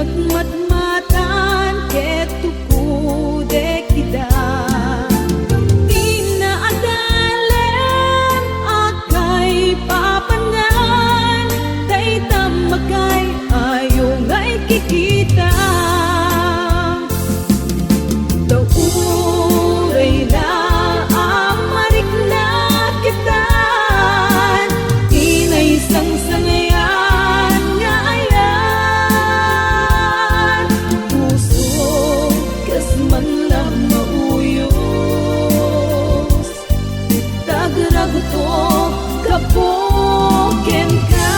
nagmatmatan ket tuku de kita. Tinaadalen akay papanan, tay tamakay ayong ay kikita. Tauray na amarik na kita, inay sang sangayan nga ayan. Puso kas man lang mauyos, tagragutok kapoken ka.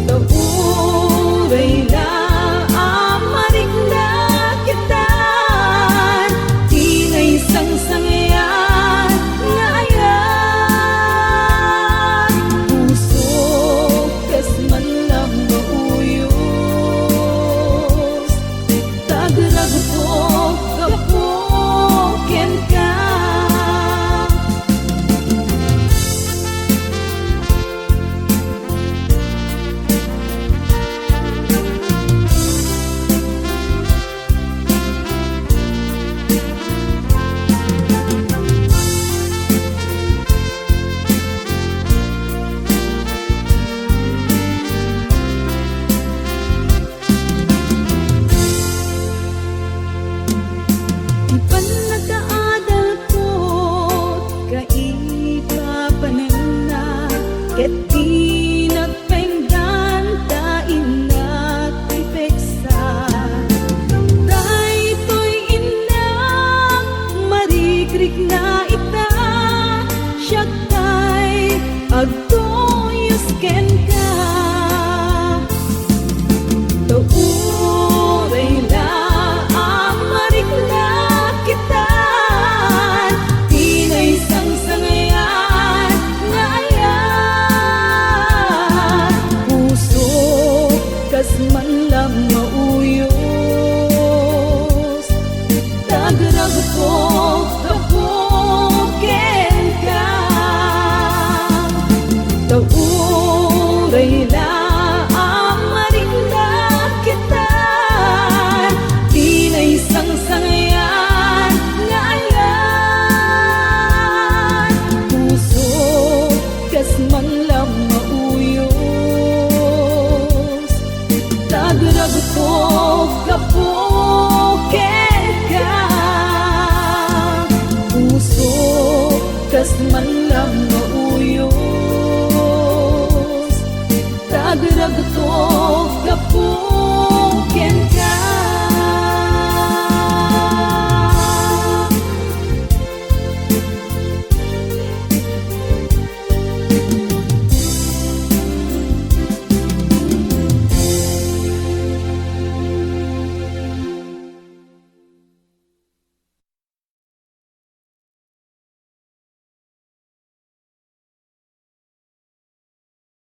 Tauray na amarik na kita, inay sang sangayan nga ayan. Puso kas man lang mauyos, tagragutok kapoken ka. Ipan nagkaadal ko kaipapanan na, ket di nagpainggan tain na tipeksa. Daytoy inang marikrik na ita, siya kay agtoyos ken ka. Tauray na amarik na kita, inay sang sangayan nga ayan. Puso kas man lang